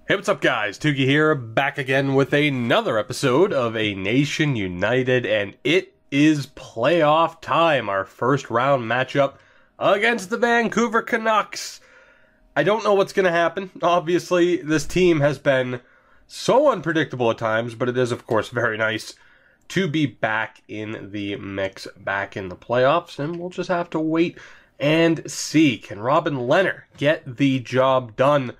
Hey, what's up, guys? Tuki here, back again with another episode of A Nation United, and it is playoff time. Our first round matchup against the Vancouver Canucks. I don't know what's going to happen. Obviously, this team has been so unpredictable at times, but it is, of course, very nice to be back in the mix, back in the playoffs, and we'll just have to wait and see. Can Robin Lehner get the job done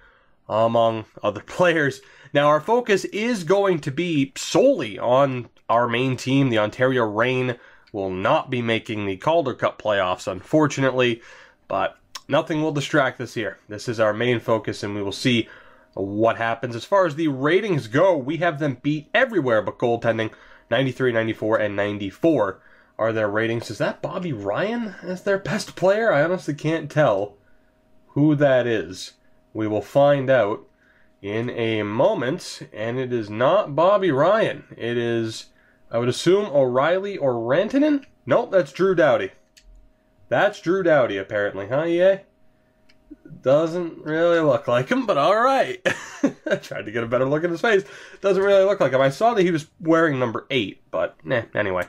among other players? Now, our focus is going to be solely on our main team. The Ontario Reign will not be making the Calder Cup playoffs, unfortunately, but nothing will distract us here. This is our main focus, and we will see what happens. As far as the ratings go, we have them beat everywhere but goaltending. 93, 94, and 94 are their ratings. Is that Bobby Ryan as their best player? I honestly can't tell who that is. We will find out in a moment, and it is not Bobby Ryan. It is, I would assume, O'Reilly or Rantanen? Nope, that's Drew Doughty. That's Drew Doughty, apparently, huh, EA? Doesn't really look like him, but alright. I tried to get a better look at his face. Doesn't really look like him. I saw that he was wearing number 8, but anyway.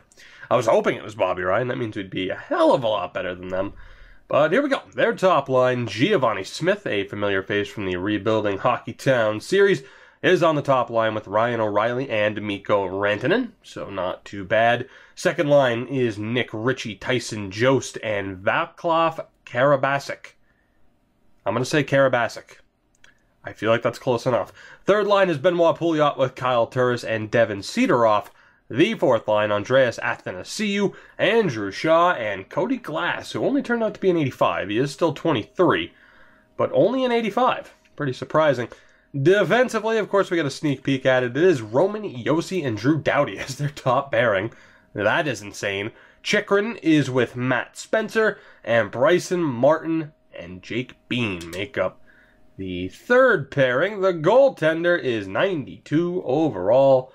I was hoping it was Bobby Ryan. That means we'd be a hell of a lot better than them. But here we go. Their top line, Giovanni Smith, a familiar face from the rebuilding Hockey Town series, is on the top line with Ryan O'Reilly and Mikko Rantanen, so not too bad. Second line is Nick Ritchie, Tyson Jost, and Vaclav Karabasic. I'm going to say Karabasic. I feel like that's close enough. Third line is Benoit Pouliot with Kyle Turris and Devin Sidorov. The fourth line, Andreas Athanasiou, Andrew Shaw, and Cody Glass, who only turned out to be an 85. He is still 23, but only an 85. Pretty surprising. Defensively, of course, we got a sneak peek at it. It is Roman Josi and Drew Doughty as their top pairing. That is insane. Chychrun is with Matt Spencer, and Bryson Martin and Jake Bean make up the third pairing. The goaltender is 92 overall.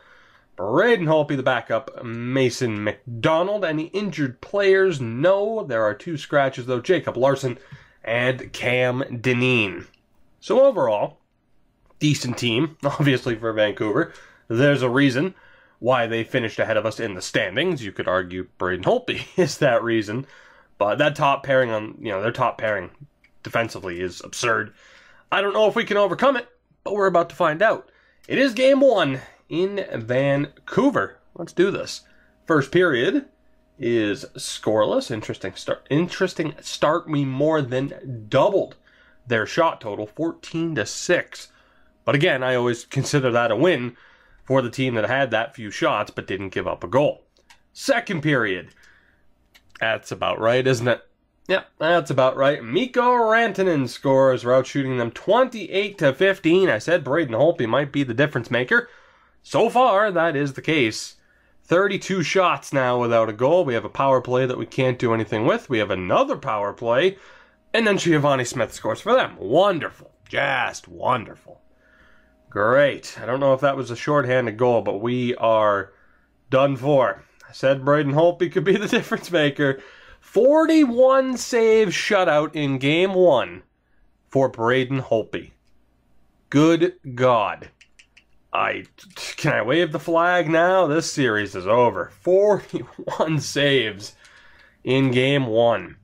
Braden Holtby, the backup, Mason McDonald, and the injured players, no, there are two scratches, though, Jacob Larson and Cam Dineen. So overall, decent team, obviously, for Vancouver. There's a reason why they finished ahead of us in the standings. You could argue Braden Holtby is that reason, but that top pairing their top pairing defensively is absurd. I don't know if we can overcome it, but we're about to find out. It is game one in Vancouver. Let's do this. First period is scoreless. Interesting start. We more than doubled their shot total, 14-6. But again, I always consider that a win for the team that had that few shots but didn't give up a goal. Second period. That's about right, isn't it? Yeah, that's about right. Mikko Rantanen scores. We're out shooting them 28-15. I said Braden Holtby might be the difference maker. So far, that is the case. 32 shots now without a goal. We have a power play that we can't do anything with. We have another power play. And then Giovanni Smith scores for them. Wonderful. Just wonderful. Great. I don't know if that was a shorthanded goal, but we are done for. I said Braden Holtby could be the difference maker. 41 save shutout in game one for Braden Holtby. Good God. Can I wave the flag now? This series is over. 41 saves in game one.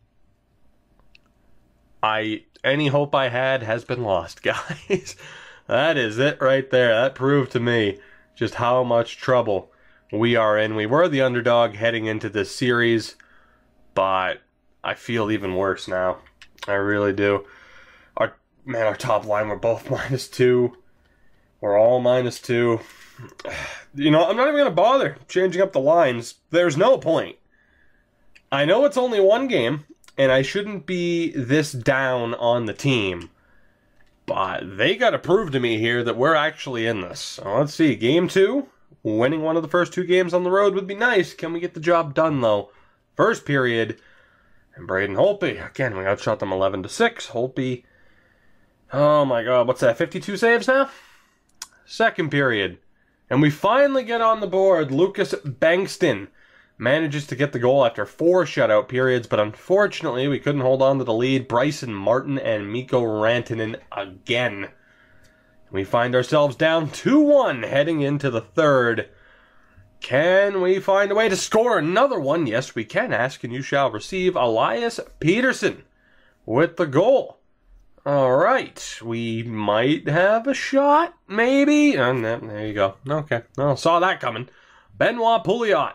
Any hope I had has been lost, guys. That is it right there. That proved to me just how much trouble we are in. We were the underdog heading into this series, but I feel even worse now. I really do. Our top line, we're both -2. We're all -2. I'm not even going to bother changing up the lines. There's no point. I know it's only one game, and I shouldn't be this down on the team. But they got to prove to me here that we're actually in this. So let's see. Game 2. Winning one of the first 2 games on the road would be nice. Can we get the job done, though? First period. And Braden Holtby. Again, we outshot them 11-6. Holtby. Oh my God. What's that? 52 saves now? Second period. And we finally get on the board. Lucas Bankston manages to get the goal after 4 shutout periods, but unfortunately we couldn't hold on to the lead. Bryson Martin and Mikko Rantanen again. We find ourselves down 2-1 heading into the third. Can we find a way to score another one? Yes, we can. Ask and you shall receive. Elias Peterson with the goal. All right. We might have a shot, maybe. And there you go. Okay. Well, saw that coming. Benoit Pouliot.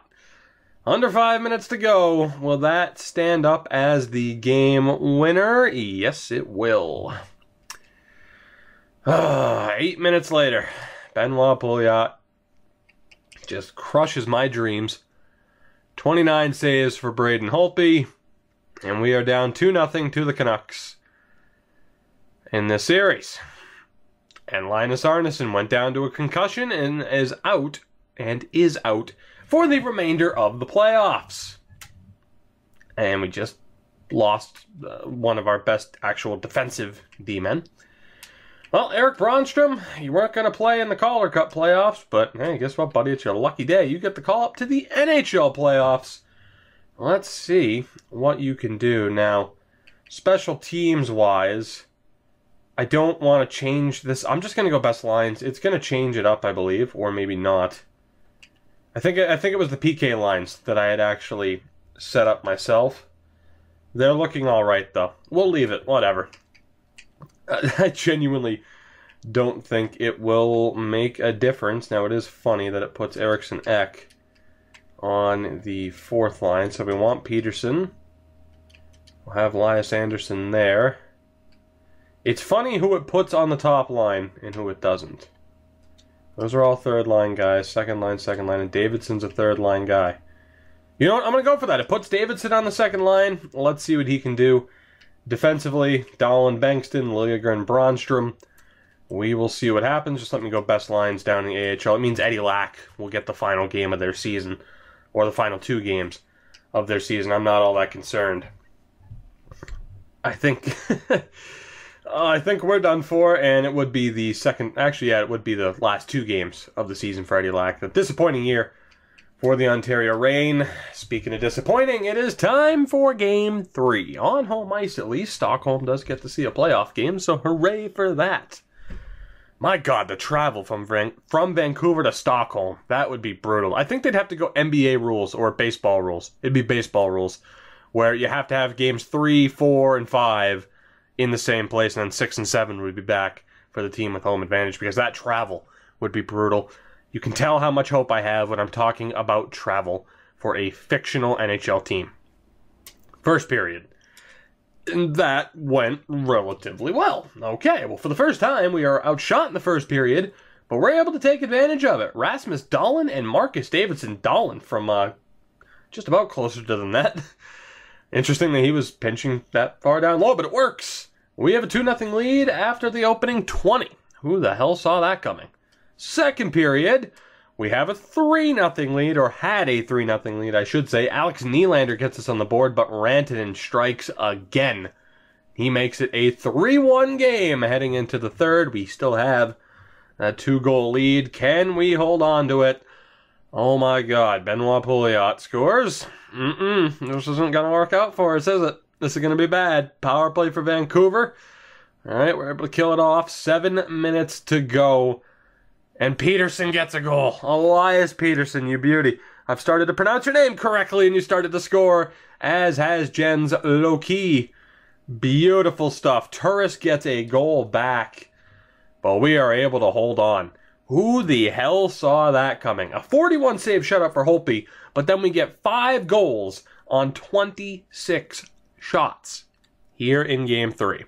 Under 5 minutes to go. Will that stand up as the game winner? Yes, it will. 8 minutes later, Benoit Pouliot just crushes my dreams. 29 saves for Braden Holtby, and we are down 2-0 to the Canucks in this series. And Linus Arneson went down to a concussion and is out for the remainder of the playoffs. And we just lost one of our best actual defensive D-men. Well, Eric Bronnstrom, you weren't going to play in the Calder Cup playoffs, but hey, guess what, buddy? It's your lucky day. You get the call up to the NHL playoffs. Let's see what you can do. Now, special teams-wise, I don't want to change this. I'm just going to go best lines. It's going to change it up, I believe, or maybe not. I think it was the PK lines that I had actually set up myself. They're looking all right, though. We'll leave it. Whatever. I genuinely don't think it will make a difference. Now, it is funny that it puts Eriksson Ek on the fourth line. So we want Peterson. We'll have Elias Anderson there. It's funny who it puts on the top line and who it doesn't. Those are all third line guys. Second line, and Davidson's a third line guy. You know what? I'm going to go for that. It puts Davidson on the second line. Let's see what he can do. Defensively, Dahlin, Bankston, Liljegren, Bronnstrom. We will see what happens. Just let me go best lines down in the AHL. It means Eddie Lack will get the final game of their season, or the final 2 games of their season. I'm not all that concerned. I think I think we're done for, and it would be the second. Actually, yeah, it would be the last 2 games of the season for Eddie Lack. The disappointing year for the Ontario Reign. Speaking of disappointing, it is time for Game 3. On home ice, at least. Stockholm does get to see a playoff game, so hooray for that. My God, the travel from Vancouver to Stockholm, that would be brutal. I think they'd have to go NBA rules or baseball rules. It'd be baseball rules, where you have to have games 3, 4, and 5 in the same place, and then 6 and 7 would be back for the team with home advantage, because that travel would be brutal. You can tell how much hope I have when I'm talking about travel for a fictional NHL team. First period. And that went relatively well. Okay, well, for the first time, we are outshot in the first period, but we're able to take advantage of it. Rasmus Dahlin and Marcus Davidson. Dahlin from just about closer to the net. Interesting that he was pinching that far down low, but it works. We have a 2-0 lead after the opening 20. Who the hell saw that coming? Second period, we have a 3-0 lead, or had a 3-0 lead, I should say. Alex Nylander gets us on the board, but Rantanen strikes again. He makes it a 3-1 game heading into the third. We still have a 2-goal lead. Can we hold on to it? Oh my God, Benoit Pouliot scores. This isn't going to work out for us, is it? This is going to be bad. Power play for Vancouver. All right, we're able to kill it off. 7 minutes to go. And Peterson gets a goal. Elias Peterson, you beauty. I've started to pronounce your name correctly, and you started to score, as has Jens Loki. Beautiful stuff. Turris gets a goal back, but we are able to hold on. Who the hell saw that coming? A 41 save shutout for Holtby, but then we get 5 goals on 26 shots here in Game 3.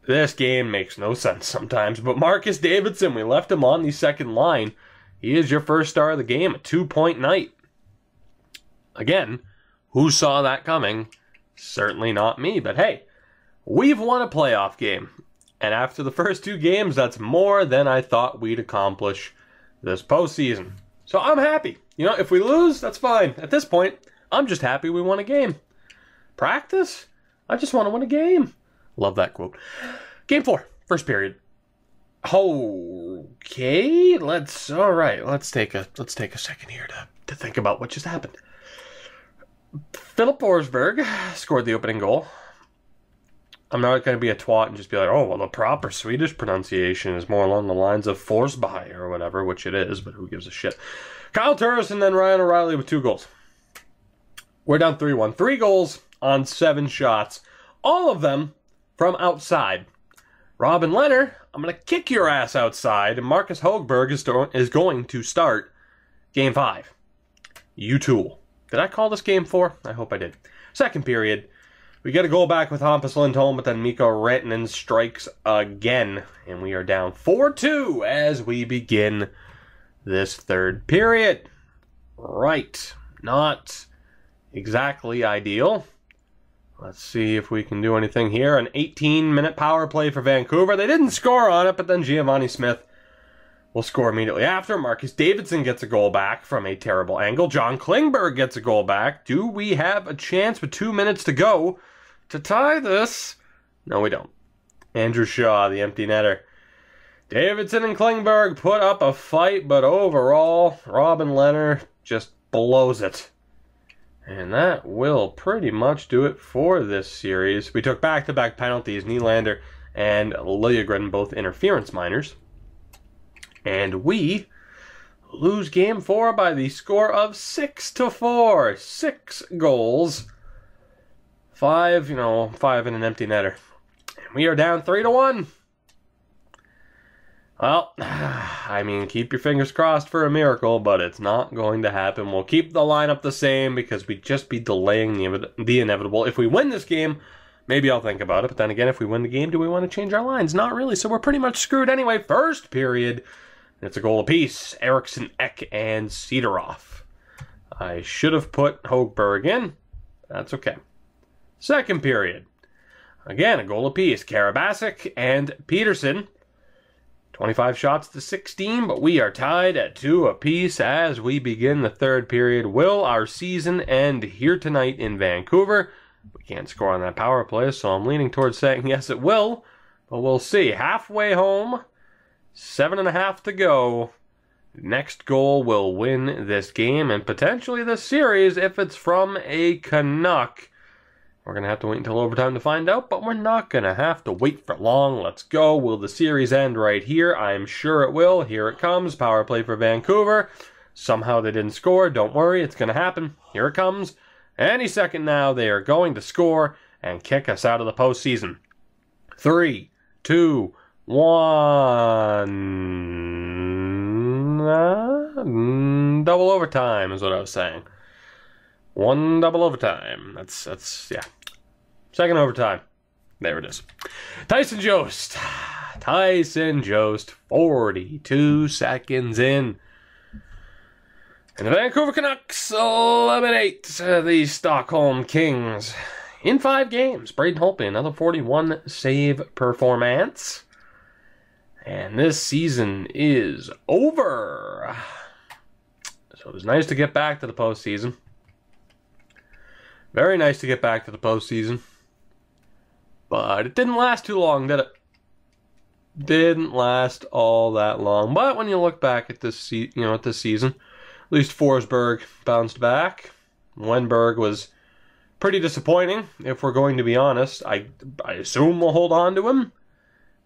This game makes no sense sometimes, but Marcus Davidson, we left him on the second line. He is your first star of the game, a 2-point night. Again, who saw that coming? Certainly not me, but hey, we've won a playoff game. And after the first 2 games, that's more than I thought we'd accomplish this postseason. So I'm happy. You know, if we lose, that's fine. At this point, I'm just happy we won a game. Practice? I just want to win a game. Love that quote. Game 4, first period. Okay, let's take a second here to think about what just happened. Philip Forsberg scored the opening goal. I'm not going to be a twat and just be like, oh, well, the proper Swedish pronunciation is more along the lines of Forsberg or whatever, which it is, but who gives a shit. Kyle Turris and then Ryan O'Reilly with 2 goals. We're down 3-1. 3 goals on 7 shots. All of them from outside. Robin Leonard, I'm going to kick your ass outside, and Marcus Högberg is going to start Game 5. You tool. Did I call this Game 4? I hope I did. Second period. We get a goal back with Hampus Lindholm, but then Mikko Rantanen strikes again. And we are down 4-2 as we begin this third period. Right. Not exactly ideal. Let's see if we can do anything here. An 18-minute power play for Vancouver. They didn't score on it, but then Giovanni Smith will score immediately after. Marcus Davidson gets a goal back from a terrible angle. John Klingberg gets a goal back. Do we have a chance with 2 minutes to go to tie this? No, we don't. Andrew Shaw, the empty netter. Davidson and Klingberg put up a fight, but overall, Robin Leonard just blows it. And that will pretty much do it for this series. We took back-to-back penalties. Nylander and Liljegren, both interference minors. And we lose Game 4 by the score of 6-4. 6 goals. 5 in an empty netter. And we are down 3-1. Well, I mean, keep your fingers crossed for a miracle, but it's not going to happen. We'll keep the lineup the same because we'd just be delaying the inevitable. If we win this game, maybe I'll think about it. But then again, if we win the game, do we want to change our lines? Not really, so we're pretty much screwed anyway. First period, it's a goal apiece. Eriksson, Ek, and Sidorov. I should have put Högberg in. That's okay. Second period. Again, a goal apiece. Karabasic and Peterson. 25 shots to 16, but we are tied at 2 apiece as we begin the third period. Will our season end here tonight in Vancouver? We can't score on that power play, so I'm leaning towards saying yes, it will. But we'll see. Halfway home, 7.5 to go. Next goal will win this game and potentially this series if it's from a Canuck. We're going to have to wait until overtime to find out, but we're not going to have to wait for long. Let's go. Will the series end right here? I'm sure it will. Here it comes. Power play for Vancouver. Somehow they didn't score. Don't worry. It's going to happen. Here it comes. Any second now, they are going to score and kick us out of the postseason. 3, 2, 1. Double overtime is what I was saying. 1 double overtime. That's yeah. Second overtime. There it is. Tyson Jost. 42 seconds in. And the Vancouver Canucks eliminate the Stockholm Kings in 5 games. Braden Holtby, another 41 save performance. And this season is over. So it was nice to get back to the postseason. Very nice to get back to the postseason. But it didn't last too long, did it? Didn't last all that long. But when you look back at this season, at least Forsberg bounced back. Wenberg was pretty disappointing, if we're going to be honest. I assume we'll hold on to him.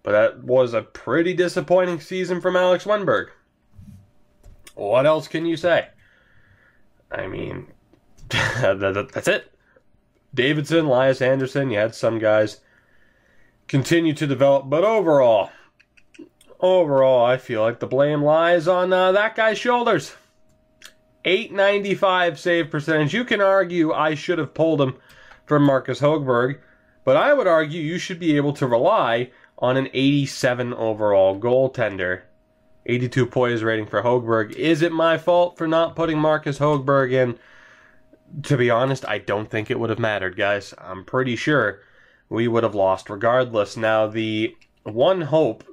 But that was a pretty disappointing season from Alex Wenberg. What else can you say? I mean, that's it. Davidson, Elias Anderson, you had some guys continue to develop, but overall, I feel like the blame lies on that guy's shoulders. 895 save percentage. You can argue I should have pulled him from Marcus Högberg, but I would argue you should be able to rely on an 87 overall goaltender. 82 poise rating for Högberg. Is it my fault for not putting Marcus Högberg in? To be honest, I don't think it would have mattered, guys. I'm pretty sure we would have lost regardless. Now, the one hope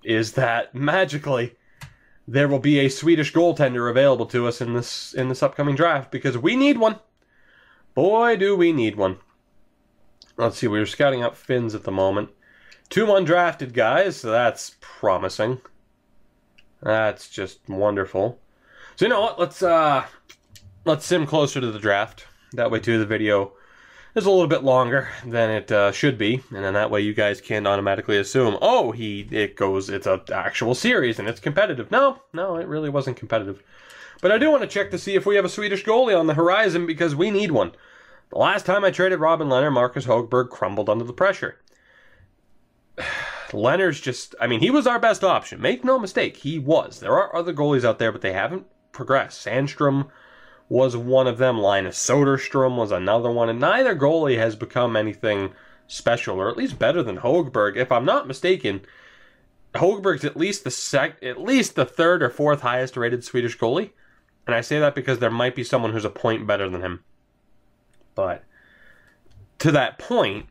is that magically there will be a Swedish goaltender available to us in this upcoming draft because we need one. Boy, do we need one. Let's see, we're scouting out Finns at the moment. 2 undrafted guys, so that's promising. That's just wonderful. So you know what? Let's sim closer to the draft. That way, too, the video is a little bit longer than it should be, and then that way you guys can't automatically assume, oh, it's an actual series and it's competitive. No, it really wasn't competitive. But I do want to check to see if we have a Swedish goalie on the horizon, because we need one. The last time I traded Robin Lehner, Marcus Högberg crumbled under the pressure. Lehner's just, I mean, he was our best option. Make no mistake, he was. There are other goalies out there, but they haven't progressed. Sandstrom was one of them. Linus Soderstrom was another one, and neither goalie has become anything special, or at least better than Högberg. If I'm not mistaken, Högberg's at least the third or fourth highest rated Swedish goalie, and I say that because there might be someone who's a point better than him. But to that point,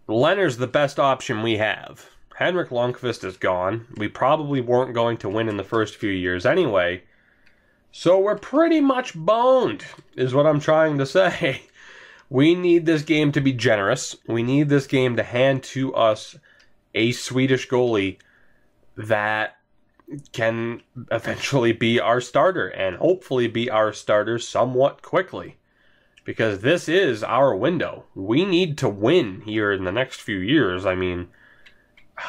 Lehner's the best option we have. Henrik Lundqvist is gone. We probably weren't going to win in the first few years anyway. So we're pretty much boned, is what I'm trying to say. We need this game to be generous. We need this game to hand to us a Swedish goalie that can eventually be our starter, and hopefully be our starter somewhat quickly. Because this is our window. We need to win here in the next few years. I mean,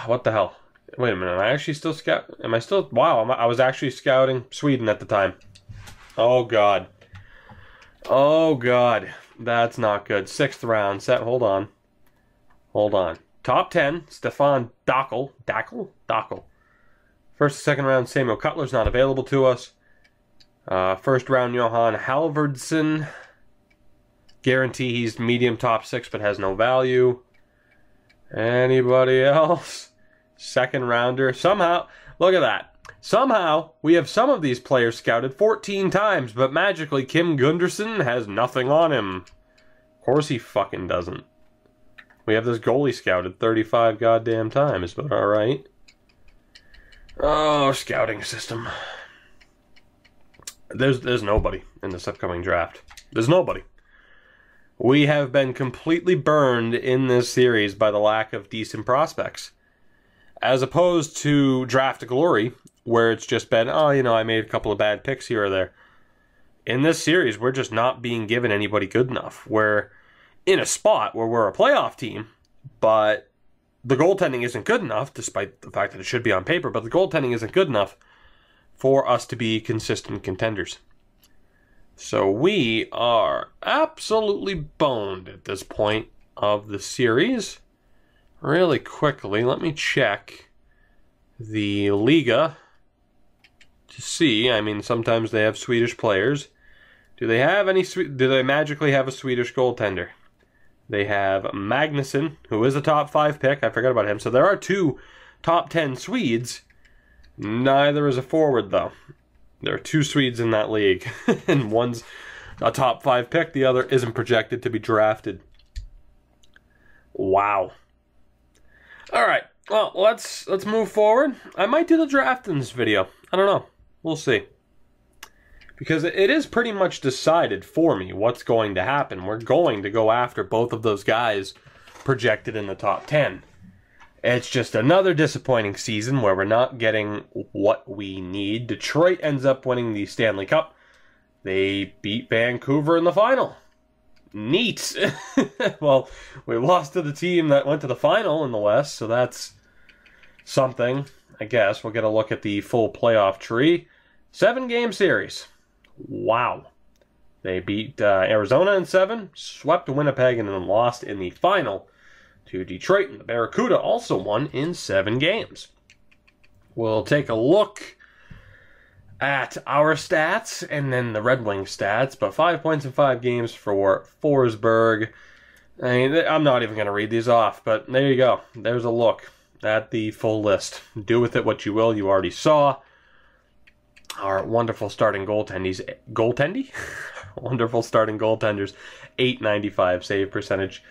what the hell? Wait a minute, am I actually still am I still... Wow, I was actually scouting Sweden at the time. Oh, God. Oh, God. That's not good. 6th round. Hold on. Hold on. Top 10, Stefan Dackel. Dackel. First and second round, Samuel Cutler's not available to us. First round, Johan Halvardsson. Guarantee he's medium top 6, but has no value. Anybody else? Second rounder. Somehow, look at that. Somehow, we have some of these players scouted 14 times, but magically Kim Gunderson has nothing on him. Of course he fucking doesn't. We have this goalie scouted 35 goddamn times, but alright. Oh, scouting system. There's nobody in this upcoming draft. There's nobody. We have been completely burned in this series by the lack of decent prospects. As opposed to Draft Glory, where it's just been, oh, you know, I made a couple of bad picks here or there. In this series, we're just not being given anybody good enough. We're in a spot where we're a playoff team, but the goaltending isn't good enough, despite the fact that it should be on paper, but the goaltending isn't good enough for us to be consistent contenders. So we are absolutely boned at this point of the series. Really quickly, let me check the Liga to see. I mean, sometimes they have Swedish players. Do they magically have a Swedish goaltender? They have Magnusson, who is a top 5 pick. I forgot about him. So there are 2 top 10 Swedes. Neither is a forward, though. There are 2 Swedes in that league, and one's a top 5 pick, the other isn't projected to be drafted. Wow. Alright, well, let's move forward. I might do the draft in this video. I don't know. We'll see. Because it is pretty much decided for me what's going to happen. We're going to go after both of those guys projected in the top 10. It's just another disappointing season where we're not getting what we need. Detroit ends up winning the Stanley Cup. They beat Vancouver in the final. Neat. Well, we lost to the team that went to the final in the West, so that's something, I guess. We'll get a look at the full playoff tree. 7-game series. Wow. They beat Arizona in 7, swept Winnipeg, and then lost in the final to Detroit, and the Barracuda also won in 7 games. We'll take a look at our stats and then the Red Wings stats, but 5 points in 5 games for Forsberg. I mean, I'm not even going to read these off, but there you go. There's a look at the full list. Do with it what you will. You already saw our wonderful starting goaltenders, wonderful starting goaltenders, .895 save percentage.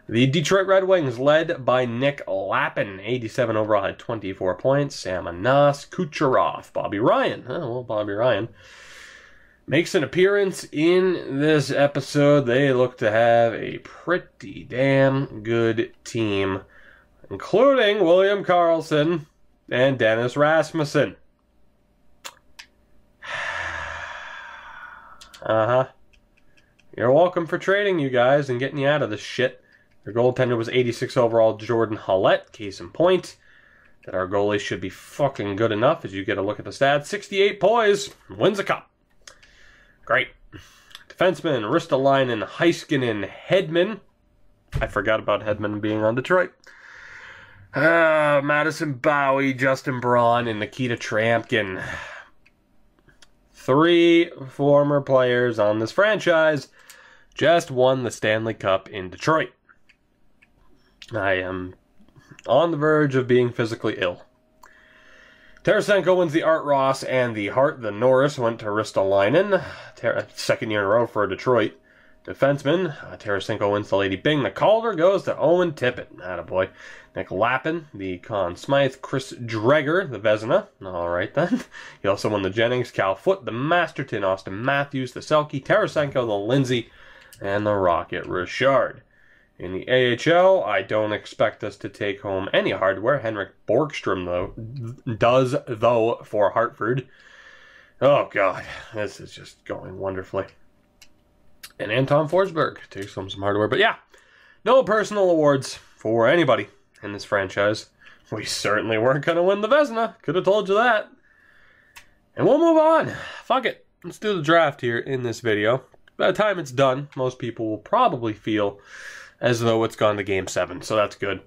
The Detroit Red Wings, led by Nick Lappin, 87 overall, had 24 points. Sam Anas, Kucherov, Bobby Ryan. Oh, well, Bobby Ryan makes an appearance in this episode. They look to have a pretty damn good team, including William Karlsson and Dennis Rasmussen. You're welcome for trading, you guys, and getting you out of this shit. Their goaltender was 86 overall, Jordan Hollett. Case in point that our goalie should be fucking good enough as you get a look at the stats. 68 poise, wins a cup. Great. Defenseman, Ristolainen, Heiskanen, Hedman. I forgot about Hedman being on Detroit. Madison Bowie, Justin Braun, and Nikita Trampkin. 3 former players on this franchise just won the Stanley Cup in Detroit. I am on the verge of being physically ill. Tarasenko wins the Art Ross and the Hart. The Norris went to Ristolainen. Second year in a row for Detroit. Defenseman, Tarasenko wins the Lady Byng. The Calder goes to Owen Tippett. Attaboy. Nick Lappin, the Conn Smythe. Chris Dreger, the Vezina. Alright then. He also won the Jennings. Cal Foote, the Masterton. Austin Matthews, the Selke. Tarasenko, the Lindsay. And the Rocket Richard. In the AHL, I don't expect us to take home any hardware. Henrik Borgstrom, though, for Hartford. Oh, God. This is just going wonderfully. And Anton Forsberg takes home some hardware. But yeah, no personal awards for anybody in this franchise. We certainly weren't going to win the Vezina. Could have told you that. And we'll move on. Fuck it. Let's do the draft here in this video. By the time it's done, most people will probably feel as though it's gone to Game 7. So that's good.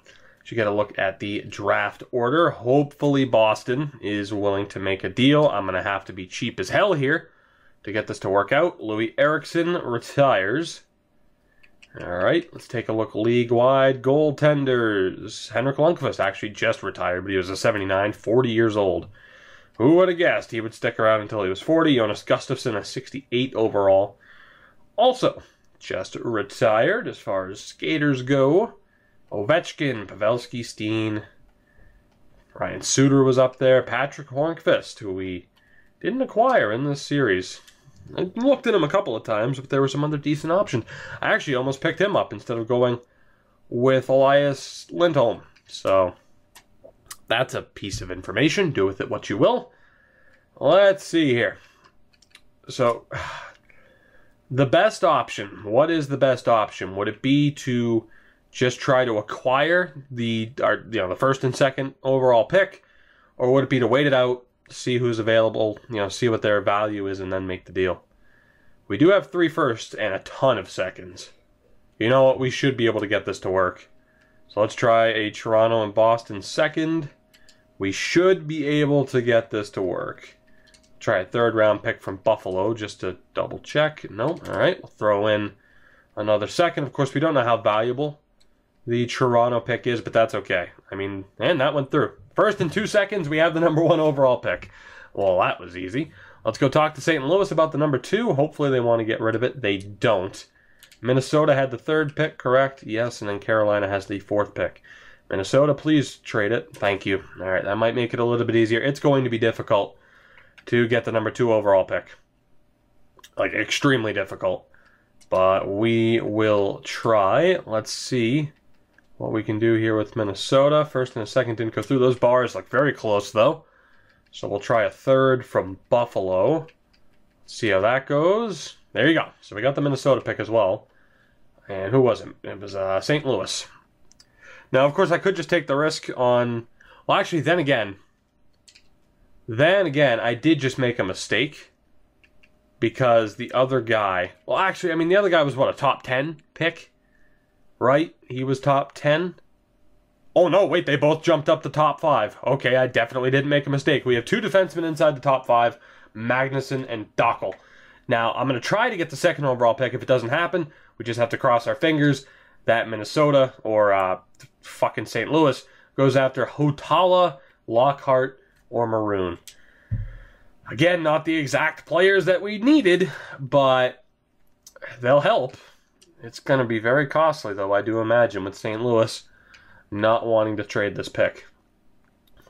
You get a look at the draft order. Hopefully Boston is willing to make a deal. I'm going to have to be cheap as hell here to get this to work out. Louis Eriksson retires. All right, let's take a look league-wide. Goaltenders. Henrik Lundqvist actually just retired, but he was a 79, 40 years old. Who would have guessed he would stick around until he was 40? Jonas Gustafsson, a 68 overall. Also, just retired as far as skaters go. Ovechkin, Pavelski, Steen. Ryan Suter was up there. Patrick Hornqvist, who we didn't acquire in this series. I looked at him a couple of times, but there were some other decent options. I actually almost picked him up instead of going with Elias Lindholm. So, that's a piece of information. Do with it what you will. Let's see here. So, the best option. What is the best option? Would it be to just try to acquire the first and second overall pick, or would it be to wait it out, see who's available, see what their value is, and then make the deal? We do have 3 firsts and a ton of seconds. You know what? We should be able to get this to work. So let's try a Toronto and Boston second. We should be able to get this to work. Try a 3rd round pick from Buffalo just to double check. Nope. All right. We'll throw in another second. Of course, we don't know how valuable the Toronto pick is, but that's okay. I mean, and that went through. First in 2 seconds, we have the number 1 overall pick. Well, that was easy. Let's go talk to St. Louis about the number 2. Hopefully they want to get rid of it. They don't. Minnesota had the 3rd pick, correct? Yes, and then Carolina has the 4th pick. Minnesota, please trade it. Thank you. All right, that might make it a little bit easier. It's going to be difficult to get the number 2 overall pick. Like, extremely difficult. But we will try. Let's see what we can do here with Minnesota. First and a second didn't go through. Those bars look very close, though. So we'll try a 3rd from Buffalo. Let's see how that goes. There you go. So we got the Minnesota pick as well. And who was it? It was St. Louis. Now, of course, I could just take the risk on... Well, actually, then again, I did just make a mistake. Because the other guy... Well, actually, I mean, the other guy was, what, a top 10 pick? Right? He was top 10? Oh, no, wait, they both jumped up to top 5. Okay, I definitely didn't make a mistake. We have 2 defensemen inside the top 5, Magnuson and Dockel. Now, I'm going to try to get the 2nd overall pick. If it doesn't happen, we just have to cross our fingers that Minnesota or fucking St. Louis goes after Hautala, Lockhart, or Maroon. Again, not the exact players that we needed, but they'll help. It's going to be very costly, though, I do imagine, with St. Louis not wanting to trade this pick.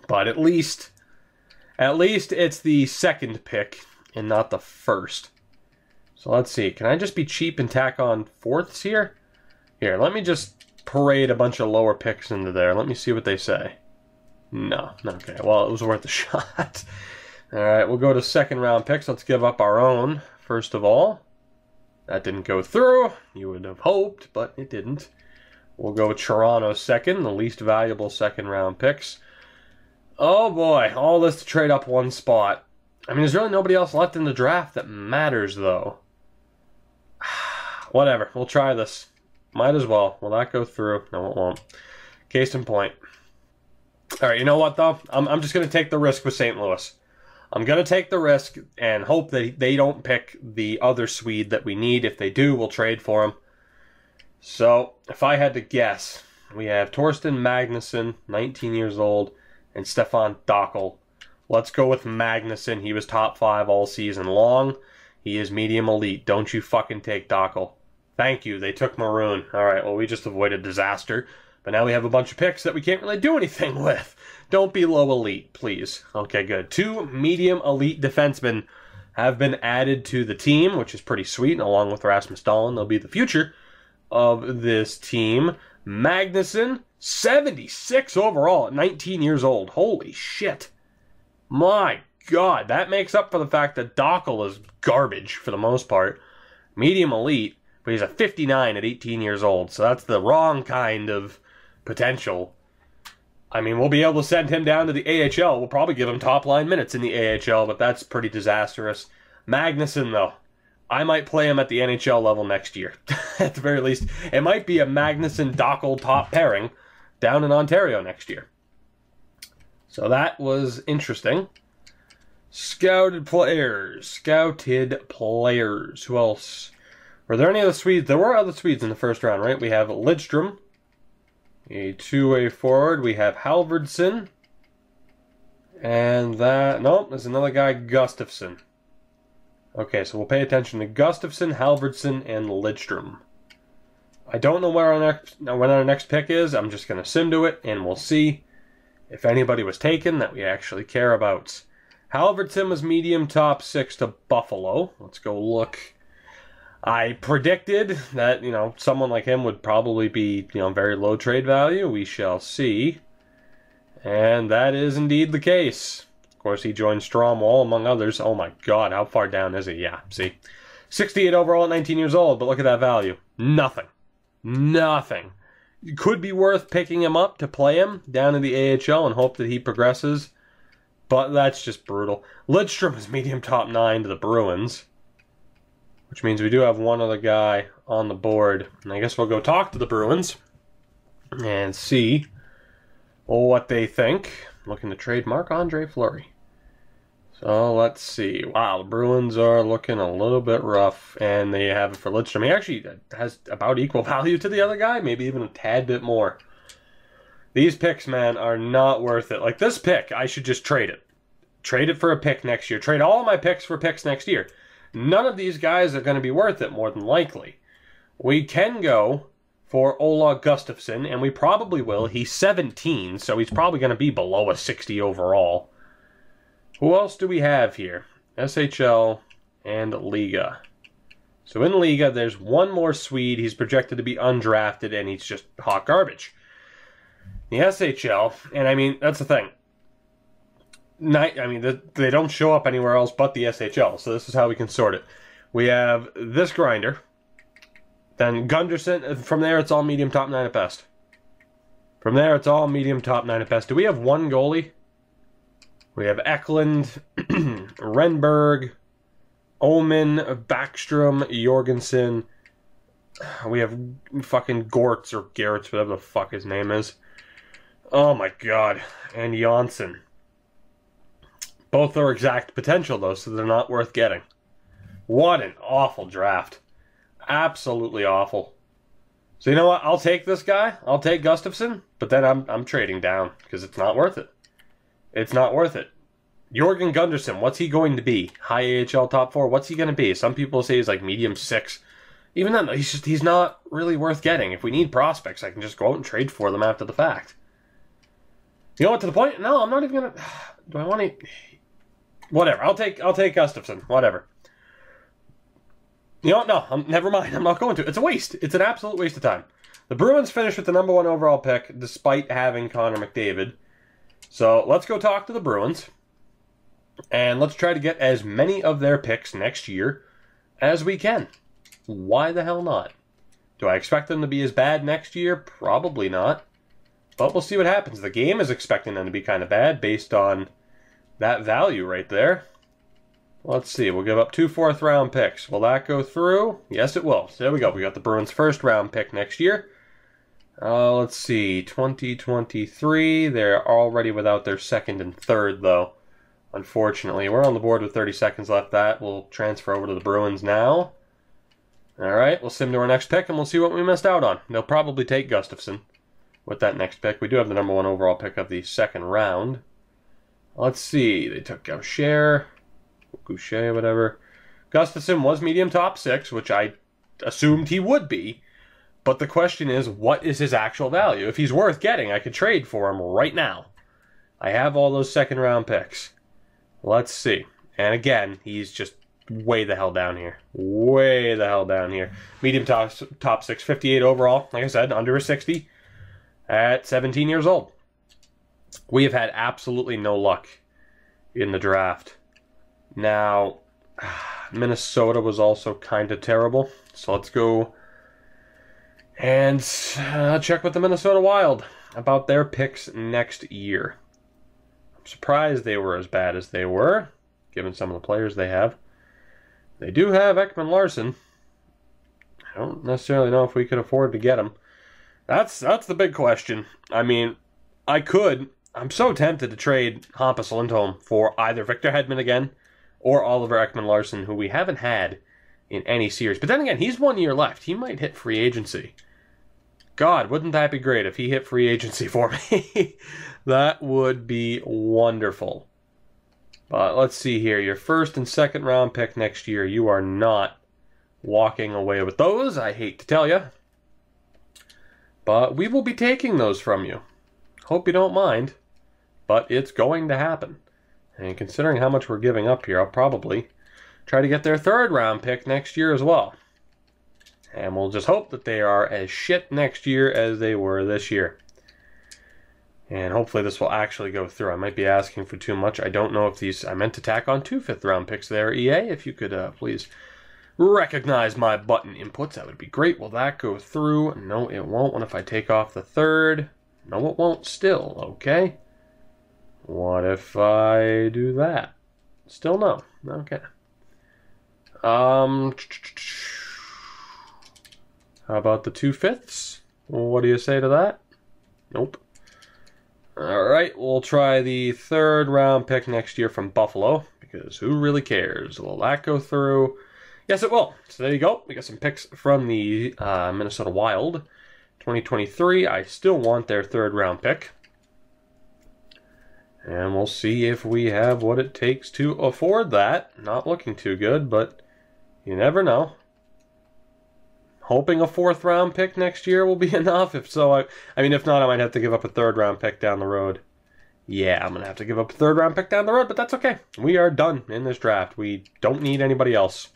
But at least it's the 2nd pick and not the 1st. So let's see. Can I just be cheap and tack on 4ths here? Here, let me just parade a bunch of lower picks into there. Let me see what they say. No. Okay, well, it was worth a shot. All right, we'll go to 2nd round picks. Let's give up our own, first of all. That didn't go through. You would have hoped, but it didn't. We'll go Toronto second, the least valuable second-round picks. Oh boy, all this to trade up one spot. I mean, there's really nobody else left in the draft that matters, though. Whatever, we'll try this. Might as well. Will that go through? No, it won't. Case in point. Alright, you know what, though? I'm just going to take the risk with St. Louis. I'm going to take the risk and hope that they don't pick the other Swede that we need. If they do, we'll trade for him. So, if I had to guess, we have Torsten Magnusson, 19 years old, and Stefan Dockel. Let's go with Magnusson. He was top 5 all season long. He is medium elite. Don't you fucking take Dockel. Thank you. They took Maroon. Alright, well, we just avoided disaster. But now we have a bunch of picks that we can't really do anything with. Don't be low elite, please. Okay, good. 2 medium elite defensemen have been added to the team, which is pretty sweet. And along with Rasmus Dahlin, they'll be the future of this team. Magnusson, 76 overall at 19 years old. Holy shit. My God, that makes up for the fact that Dockel is garbage for the most part. Medium elite, but he's a 59 at 18 years old. So that's the wrong kind of potential. I mean, we'll be able to send him down to the AHL. We'll probably give him top-line minutes in the AHL, but that's pretty disastrous. Magnusson, though, I might play him at the NHL level next year. At the very least, it might be a Magnusson-Dockel top pairing down in Ontario next year. So that was interesting. Scouted players. Who else? Were there any other Swedes? There were other Swedes in the first round, right? We have Lidstrom, a two-way forward. We have Halvardsson. And that... Nope, there's another guy, Gustafsson. Okay, so we'll pay attention to Gustafsson, Halvardsson, and Lidstrom. I don't know where when our next pick is. I'm just going to sim to it, and we'll see if anybody was taken that we actually care about. Halvardsson was medium top 6 to Buffalo. Let's go look. I predicted that, someone like him would probably be, very low trade value. We shall see. And that is indeed the case. Of course, he joined Stromwall, among others. Oh my God, how far down is he? Yeah, see. 68 overall at 19 years old, but look at that value. Nothing. Nothing. It could be worth picking him up to play him down in the AHL and hope that he progresses. But that's just brutal. Lidstrom is medium top 9 to the Bruins. Which means we do have one other guy on the board. And I guess we'll go talk to the Bruins and see what they think. Looking to trade Marc-Andre Fleury. So let's see. Wow, the Bruins are looking a little bit rough. And they have it for Lidstrom. He actually has about equal value to the other guy. Maybe even a tad bit more. These picks, man, are not worth it. Like this pick, I should just trade it. Trade it for a pick next year. Trade all of my picks for picks next year. None of these guys are going to be worth it, more than likely. We can go for Ola Gustafsson, and we probably will. He's 17, so he's probably going to be below a 60 overall. Who else do we have here? SHL and Liga. So in Liga, there's one more Swede. He's projected to be undrafted, and he's just hot garbage. The SHL, and I mean, that's the thing. They don't show up anywhere else but the SHL, so this is how we can sort it. We have this grinder, then Gunderson. From there, it's all medium top 9 at best. From there, it's all medium top 9 at best. Do we have one goalie? We have Eklund, Renberg, Omen, Backstrom, Jorgensen. We have fucking Gortz or Garretts, whatever the fuck his name is. Oh my God. And Janssen. Both are exact potential, though, so they're not worth getting. What an awful draft. Absolutely awful. So you know what? I'll take this guy. I'll take Gustafsson, but then I'm trading down because it's not worth it. It's not worth it. Jorgen Gunderson, what's he going to be? High AHL top 4? What's he going to be? Some people say he's like medium 6. Even then, he's not really worth getting. If we need prospects, I can just go out and trade for them after the fact. You know what? To the point? No, I'm not even gonna. Do I want to? Whatever. I'll take Gustafsson. Whatever. You know what? No, never mind. I'm not going to. It's a waste. It's an absolute waste of time. The Bruins finished with the #1 overall pick, despite having Connor McDavid. So let's go talk to the Bruins, and let's try to get as many of their picks next year as we can. Why the hell not? Do I expect them to be as bad next year? Probably not. But we'll see what happens. The game is expecting them to be kind of bad based on that value right there. Let's see. We'll give up 2 fourth-round picks. Will that go through? Yes, it will. So there we go. We got the Bruins' first-round pick next year. Let's see. 2023. They're already without their second and third, though. Unfortunately. We're on the board with 30 seconds left. That will transfer over to the Bruins now. All right. We'll sim to our next pick, and we'll see what we missed out on. They'll probably take Gustafsson with that next pick. We do have the number 1 overall pick of the second round. Let's see. They took Gaucher, whatever. Gustafsson was medium top 6, which I assumed he would be. But the question is, what is his actual value? If he's worth getting, I could trade for him right now. I have all those second round picks. Let's see. And again, he's just way the hell down here. Way the hell down here. Medium top 6, 58 overall. Like I said, under a 60 at 17 years old. We have had absolutely no luck in the draft. Now, Minnesota was also kind of terrible. So let's go and check with the Minnesota Wild about their picks next year. I'm surprised they were as bad as they were, given some of the players they have. They do have Ekman Larson. I don't necessarily know if we could afford to get him. That's the big question. I mean, I'm so tempted to trade Hampus Lindholm for either Victor Hedman again or Oliver Ekman Larson, who we haven't had in any series. But then again, he's 1 year left. He might hit free agency. God, wouldn't that be great if he hit free agency for me? That would be wonderful. But let's see here. Your first and second round pick next year, you are not walking away with those, I hate to tell you. But we will be taking those from you. Hope you don't mind. But it's going to happen. And considering how much we're giving up here, I'll probably try to get their third round pick next year as well. And we'll just hope that they are as shit next year as they were this year. And hopefully this will actually go through. I might be asking for too much. I don't know if these... I meant to tack on 2 fifth-round picks there, EA. If you could please recognize my button inputs, that would be great. Will that go through? No, it won't. What if I take off the third? No, it won't still. Okay. What if I do that? Still no. Okay. How about the 2 fifths? What do you say to that? Nope. Alright, we'll try the third round pick next year from Buffalo, because who really cares? Will that go through? Yes, it will. So there you go. We got some picks from the Minnesota Wild. 2023, I still want their third round pick. And we'll see if we have what it takes to afford that. Not looking too good, but you never know. Hoping a 4th round pick next year will be enough. If so, I mean, if not, I might have to give up a 3rd round pick down the road. Yeah, I'm going to have to give up a 3rd round pick down the road, but that's okay. We are done in this draft. We don't need anybody else.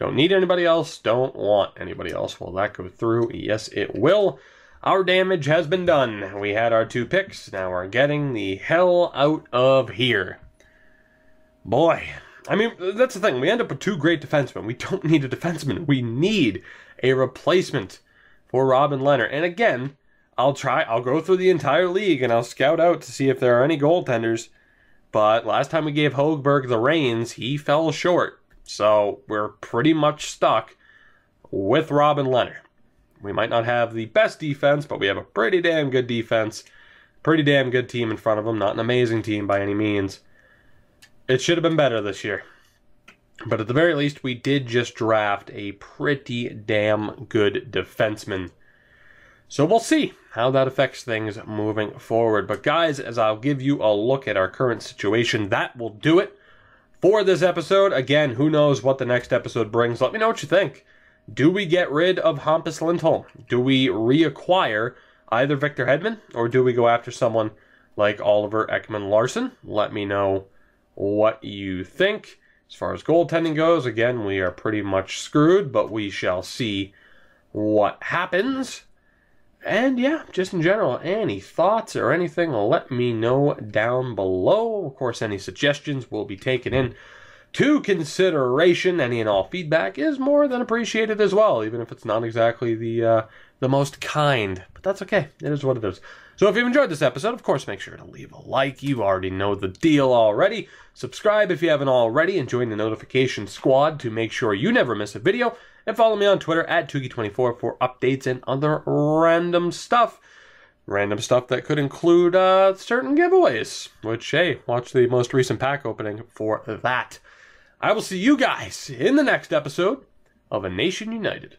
Don't need anybody else. Don't want anybody else. Will that go through? Yes, it will. Our damage has been done. We had our 2 picks. Now we're getting the hell out of here. Boy. I mean, that's the thing. We end up with 2 great defensemen. We don't need a defenseman. We need a replacement for Robin Lehner. And again, I'll go through the entire league and I'll scout out to see if there are any goaltenders. But last time we gave Högberg the reins, he fell short. So we're pretty much stuck with Robin Lehner. We might not have the best defense, but we have a pretty damn good defense. Pretty damn good team in front of them. Not an amazing team by any means. It should have been better this year. But at the very least, we did just draft a pretty damn good defenseman. So we'll see how that affects things moving forward. But guys, as I'll give you a look at our current situation, that will do it for this episode. Again, who knows what the next episode brings. Let me know what you think. Do we get rid of Hampus Lindholm? Do we reacquire either Victor Hedman, or do we go after someone like Oliver Ekman Larson? Let me know what you think. As far as goaltending goes, again, we are pretty much screwed, but we shall see what happens. And yeah, just in general, any thoughts or anything, let me know down below. Of course, any suggestions will be taken in to consideration. Any and all feedback is more than appreciated as well, even if it's not exactly the most kind. But that's okay. It is what it is. So if you've enjoyed this episode, of course, make sure to leave a like. You already know the deal already. Subscribe if you haven't already, and join the notification squad to make sure you never miss a video. And follow me on Twitter at Tuki24 for updates and other random stuff. Random stuff that could include certain giveaways, which, hey, watch the most recent pack opening for that. I will see you guys in the next episode of A Nation United.